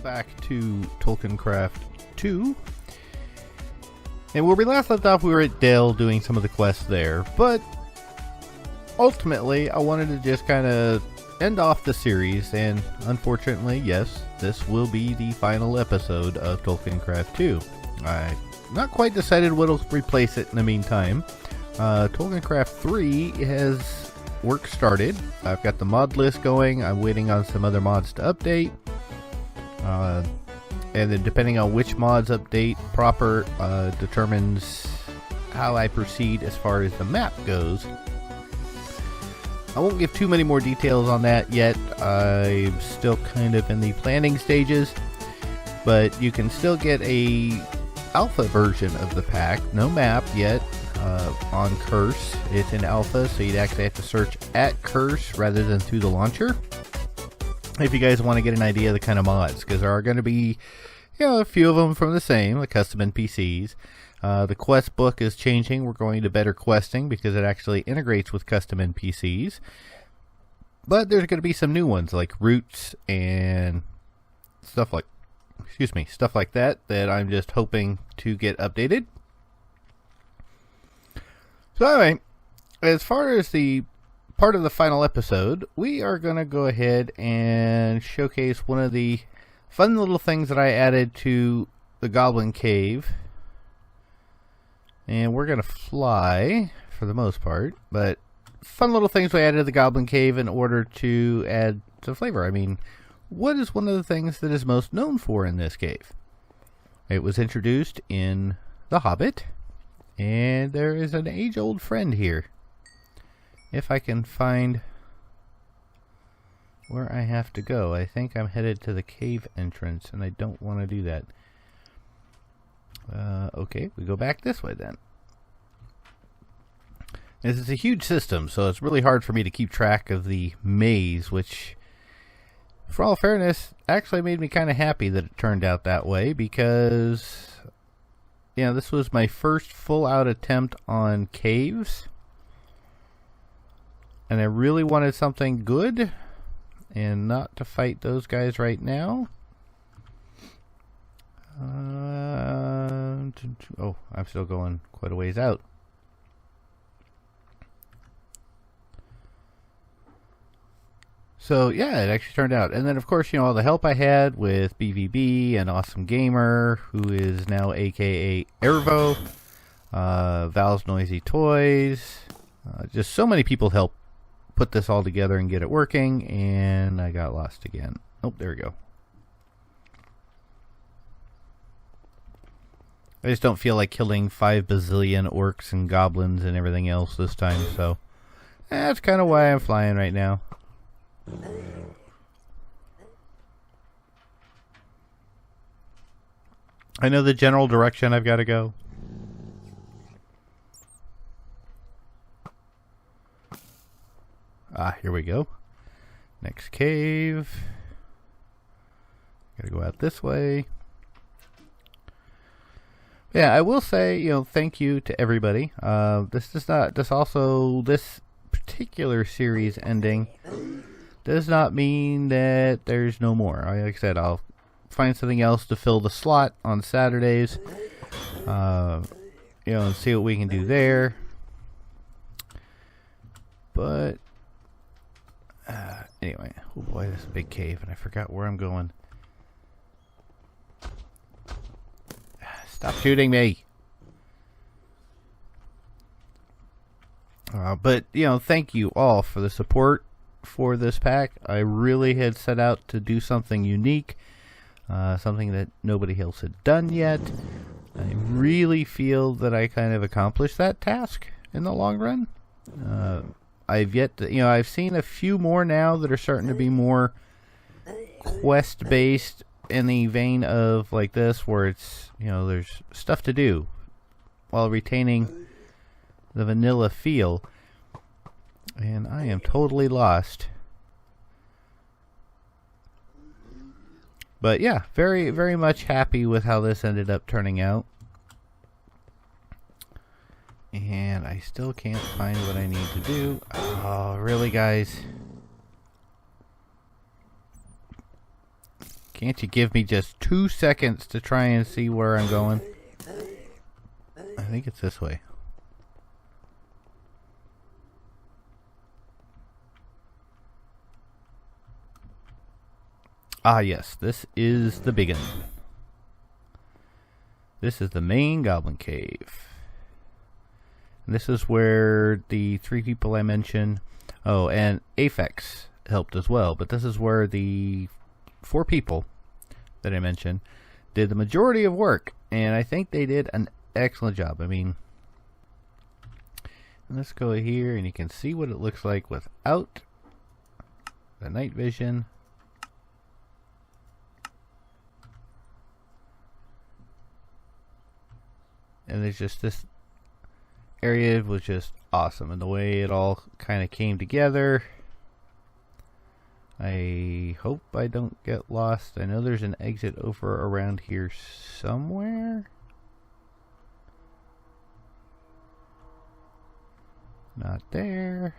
back to TolkienCraft 2. And where we last left off, we were at Dell doing some of the quests there. But ultimately, I wanted to just kind of end off the series. And unfortunately, yes, this will be the final episode of TolkienCraft 2. I'm not quite decided what will replace it in the meantime. TolkienCraft 3 has work started. I've got the mod list going. I'm waiting on some other mods to update. And then depending on which mods update proper determines how I proceed as far as the map goes. I won't give too many more details on that yet. I'm still kind of in the planning stages, but you can still get a alpha version of the pack. No map yet on Curse. It's in alpha, so you'd actually have to search at Curse rather than through the launcher. If you guys want to get an idea of the kind of mods, because there are going to be, a few of them from the same, the custom NPCs. The quest book is changing. We're going to better questing because it actually integrates with custom NPCs. But there's going to be some new ones like routes and stuff like that I'm just hoping to get updated. So anyway, as far as the part of the final episode, we are going to go ahead and showcase one of the fun little things that I added to the Goblin Cave. And we're going to fly for the most part, but fun little things we added to the Goblin Cave in order to add some flavor. I mean, what is one of the things that is most known for in this cave? It was introduced in The Hobbit, and there is an age-old friend here. If I can find where I have to go. I think I'm headed to the cave entrance, and I don't want to do that. Okay, we go back this way then. This is a huge system, so it's really hard for me to keep track of the maze, which, for all fairness, actually made me kind of happy that it turned out that way, because, this was my first full-out attempt on caves. And I really wanted something good, and not to fight those guys right now. Oh, I'm still going quite a ways out. So, yeah, it actually turned out. And then, of course, all the help I had with BVB and Awesome Gamer, who is now AKA Ervo, Val's Noisy Toys. Just so many people helped put this all together and get it working, and I got lost again. Oh, there we go. I just don't feel like killing 5 bazillion orcs and goblins and everything else this time, so that's kind of why I'm flying right now. I know the general direction I've got to go. Here we go. Next cave. Gotta go out this way. Yeah, I will say, thank you to everybody. This particular series ending does not mean that there's no more. Like I said, I'll find something else to fill the slot on Saturdays. And see what we can do there. But anyway, oh boy, this is a big cave, and I forgot where I'm going. Stop shooting me! But, thank you all for the support for this pack. I really had set out to do something unique, something that nobody else had done yet. I really feel that I kind of accomplished that task in the long run. I've seen a few more now that are starting to be more quest-based in the vein of like this, where it's, there's stuff to do while retaining the vanilla feel. And I am totally lost. But yeah, very, very much happy with how this ended up turning out. And I still can't find what I need to do. Oh, really, guys? Can't you give me just 2 seconds to try and see where I'm going? I think it's this way. Ah, yes, this is the big one. This is the main Goblin Cave. And this is where the 3 people I mentioned, oh, and Aphex helped as well, but this is where the 4 people that I mentioned did the majority of work, and I think they did an excellent job. I mean, let's go here, and you can see what it looks like without the night vision. And there's just this area was just awesome, and the way it all kind of came together. I hope I don't get lost. I know there's an exit over around here somewhere. Not there.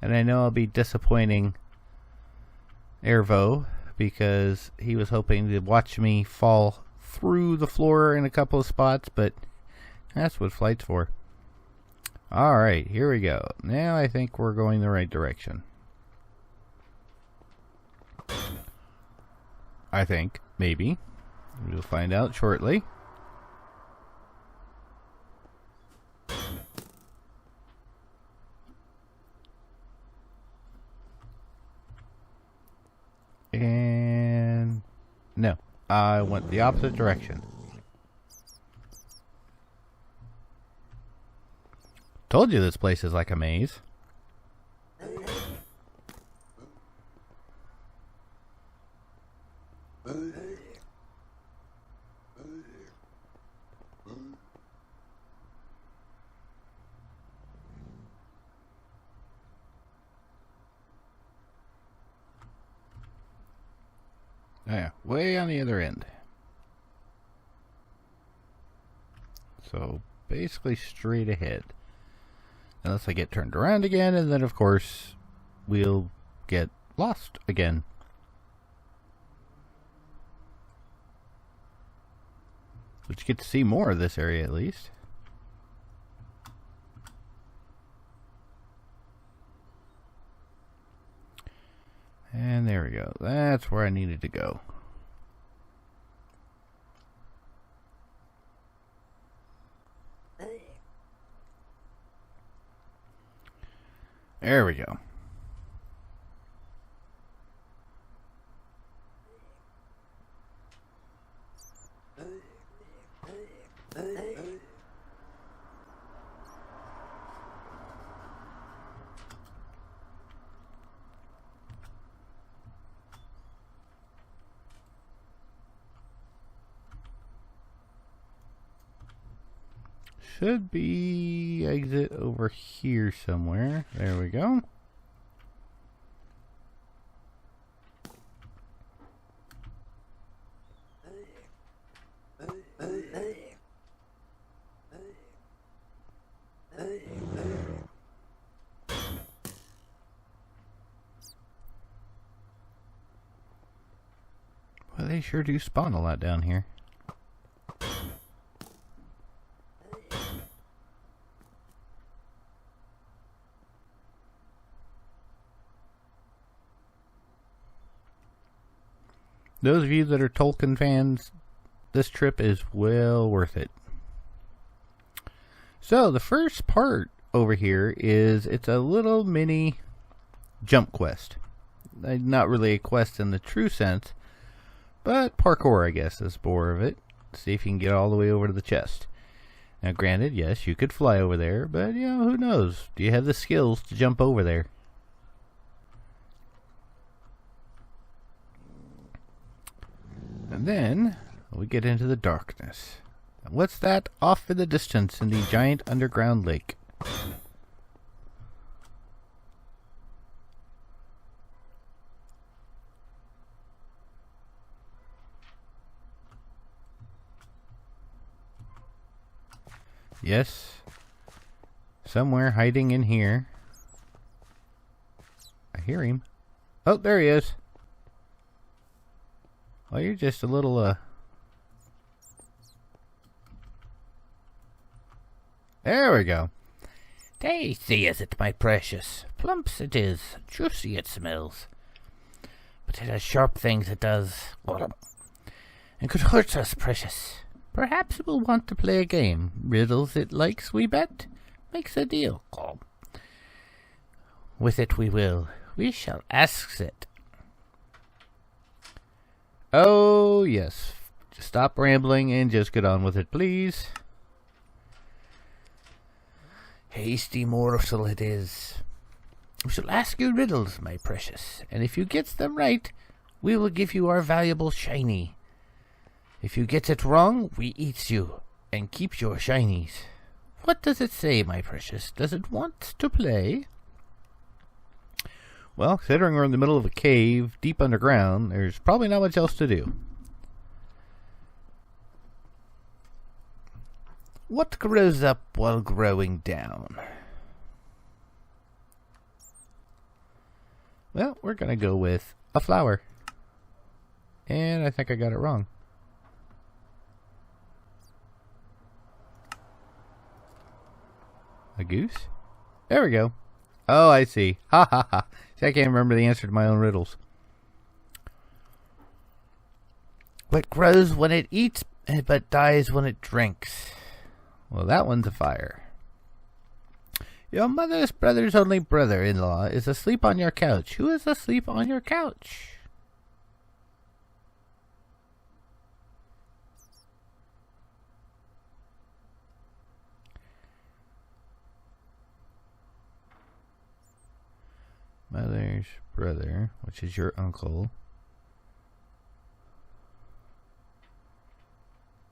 And I know I'll be disappointing Ervo, because he was hoping to watch me fall through the floor in a couple of spots, but that's what flight's for. Alright, here we go. Now I think we're going the right direction. I think, maybe. We'll find out shortly. And no, I went the opposite direction. Told you this place is like a maze. Yeah, way on the other end. So basically straight ahead. Unless I get turned around again, and then of course we'll get lost again. But you get to see more of this area at least. And there we go. That's where I needed to go. There we go. Should be exit over here somewhere. There we go. Well, they sure do spawn a lot down here. Those of you that are Tolkien fans, this trip is well worth it. So, the first part over here is, it's a little mini jump quest. Not really a quest in the true sense, but parkour, I guess, is more of it. See if you can get all the way over to the chest. Now, granted, yes, you could fly over there, but, you know, who knows? Do you have the skills to jump over there? And then we get into the darkness. What's that off in the distance in the giant underground lake? Yes. Somewhere hiding in here. I hear him. Oh, there he is. Oh, you're just a little, There we go. Tasty is it, my precious. Plumps it is. Juicy it smells. But it has sharp things, it does. And could hurt us, precious. Perhaps it will want to play a game. Riddles it likes, we bet. Makes a deal. With it we will. We shall ask it. Oh, yes. Just stop rambling and just get on with it, please. Hasty morsel it is. We shall ask you riddles, my precious, and if you get them right, we will give you our valuable shiny. If you get it wrong, we eats you, and keeps your shinies. What does it say, my precious? Does it want to play? Well, considering we're in the middle of a cave, deep underground, there's probably not much else to do. What grows up while growing down? Well, we're going to go with a flower. And I think I got it wrong. A goose? There we go. Oh, I see. Ha ha ha. See, I can't remember the answer to my own riddles. What grows when it eats, but dies when it drinks? Well, that one's a fire. Your mother's brother's only brother-in-law is asleep on your couch. Who is asleep on your couch? Mother's brother, which is your uncle.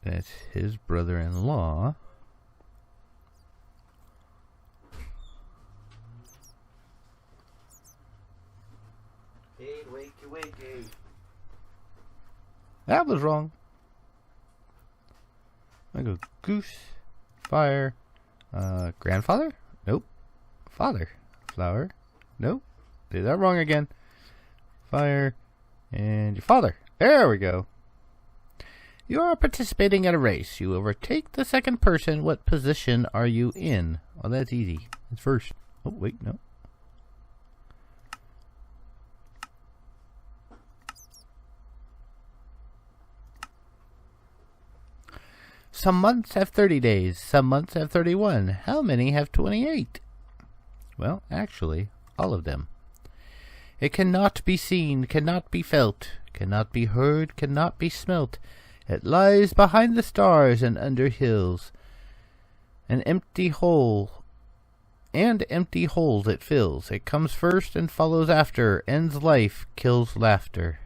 That's his brother-in-law. Wakey. That was wrong. I go goose, fire, grandfather? Nope. Father. Flower? Nope. Did that wrong again. Fire, and your father. There we go. You are participating in a race. You overtake the second person. What position are you in? Well, that's easy. It's first. Oh, wait, no. Some months have 30 days. Some months have 31. How many have 28? Well, actually, all of them. It cannot be seen, cannot be felt, cannot be heard, cannot be smelt. It lies behind the stars and under hills. An empty hole, and empty holes it fills. It comes first and follows after, ends life, kills laughter.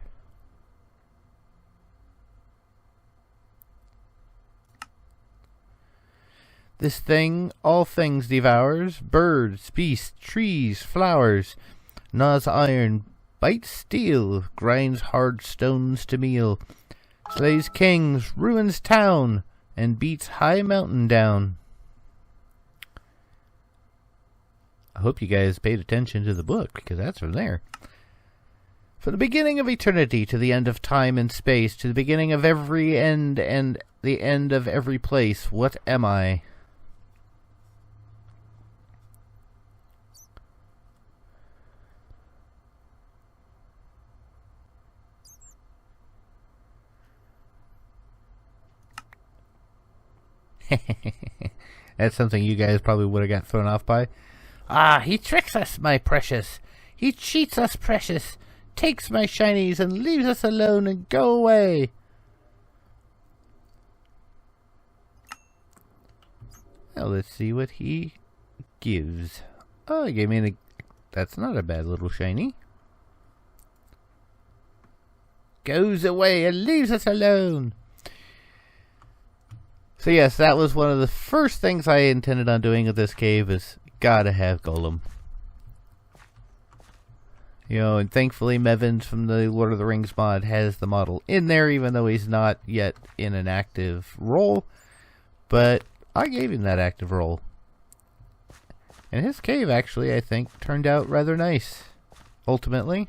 This thing all things devours, birds, beasts, trees, flowers, gnaws iron, bites steel, grinds hard stones to meal, slays kings, ruins town, and beats high mountain down. I hope you guys paid attention to the book, because that's from there. From the beginning of eternity to the end of time and space, to the beginning of every end and the end of every place, what am I? That's something you guys probably would have got thrown off by. Ah, he tricks us, my precious. He cheats us, precious. Takes my shinies and leaves us alone and go away. Well, let's see what he gives. Oh, he gave me an... That's not a bad little shiny. Goes away and leaves us alone. So yes, that was one of the first things I intended on doing at this cave, is gotta have Golem. You know, and thankfully Mevins from the Lord of the Rings mod has the model in there, even though he's not yet in an active role. But I gave him that active role. And his cave, actually, I think, turned out rather nice, ultimately.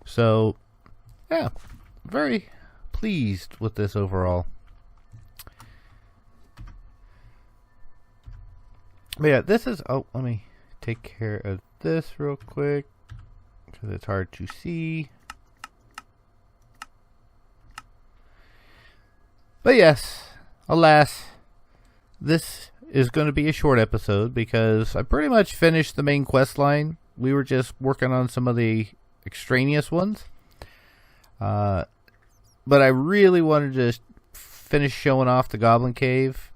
So, yeah, very pleased with this overall. But yeah, this is... Oh, let me take care of this real quick, because it's hard to see. But yes, alas, this is going to be a short episode, because I pretty much finished the main quest line. We were just working on some of the extraneous ones. But I really wanted to finish showing off the Goblin Cave.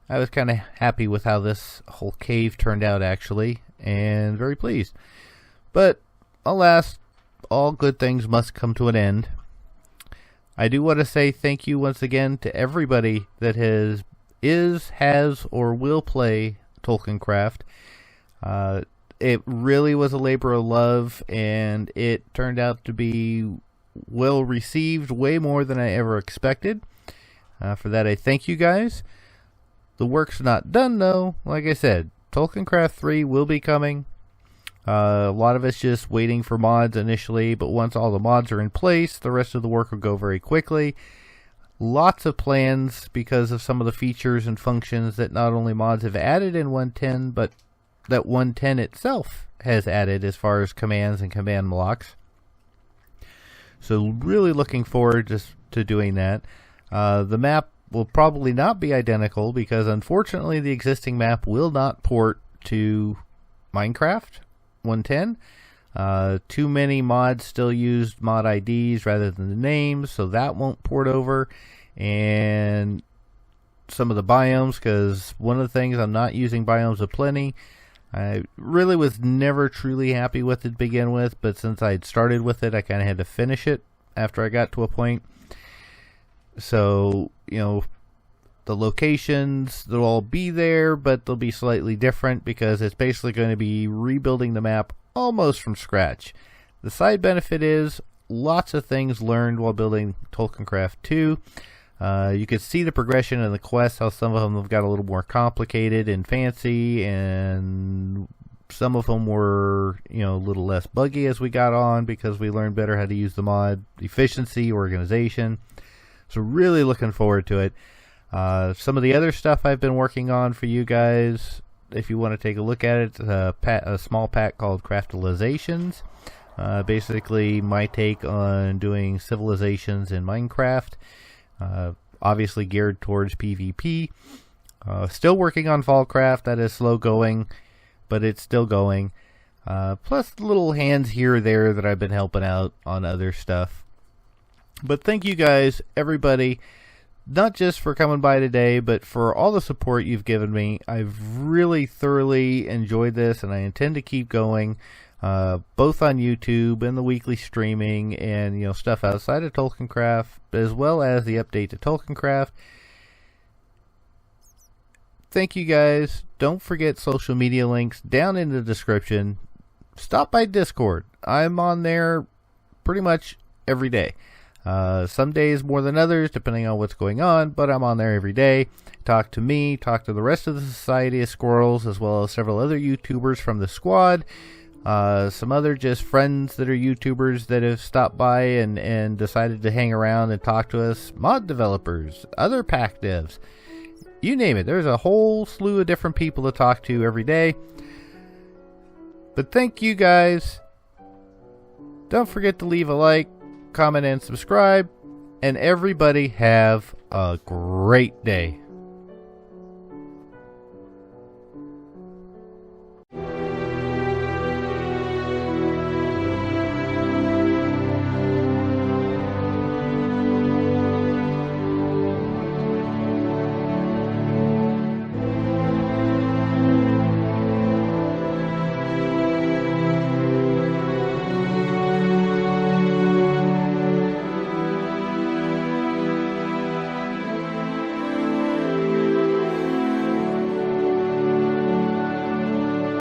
I was kind of happy with how this whole cave turned out, actually, and very pleased. But, alas, all good things must come to an end. I do want to say thank you once again to everybody that has, or will play TolkienCraft. It really was a labor of love, and it turned out to be well received, way more than I ever expected. For that, I thank you guys. The work's not done, though. Like I said, TolkienCraft 3 will be coming. A lot of it's just waiting for mods initially, but once all the mods are in place, the rest of the work will go very quickly. Lots of plans because of some of the features and functions that not only mods have added in 1.10, but that 1.10 itself has added as far as commands and command blocks. So really looking forward to doing that. The map will probably not be identical because unfortunately the existing map will not port to Minecraft 1.10. Too many mods still use mod IDs rather than the names, so that won't port over. And some of the biomes, because one of the things I'm not using biomes of plenty. I really was never truly happy with it to begin with, but since I'd started with it, I kind of had to finish it after I got to a point. So, you know, the locations, they'll all be there, but they'll be slightly different because it's basically going to be rebuilding the map almost from scratch. The side benefit is lots of things learned while building TolkienCraft 2. You can see the progression in the quests, how some of them have got a little more complicated and fancy, and some of them were, you know, a little less buggy as we got on because we learned better how to use the mod, efficiency, organization. So really looking forward to it. Some of the other stuff I've been working on for you guys, if you want to take a look at it, a small pack called Craftalizations. Basically my take on doing civilizations in Minecraft. Obviously geared towards PvP. Still working on Fallcraft. That is slow going, but it's still going. Plus little hands here or there that I've been helping out on other stuff. But thank you guys, everybody, not just for coming by today, but for all the support you've given me. I've really thoroughly enjoyed this, and I intend to keep going, both on YouTube and the weekly streaming and, you know, stuff outside of TolkienCraft, as well as the update to TolkienCraft. Thank you guys. Don't forget social media links down in the description. Stop by Discord. I'm on there pretty much every day. Some days more than others, depending on what's going on, but I'm on there every day. Talk to me, talk to the rest of the Society of Squirrels, as well as several other YouTubers from the squad. Some other just friends that are YouTubers that have stopped by and decided to hang around and talk to us. Mod developers, other pack devs, you name it. There's a whole slew of different people to talk to every day. But thank you guys. Don't forget to leave a like, comment, and subscribe. And everybody have a great day.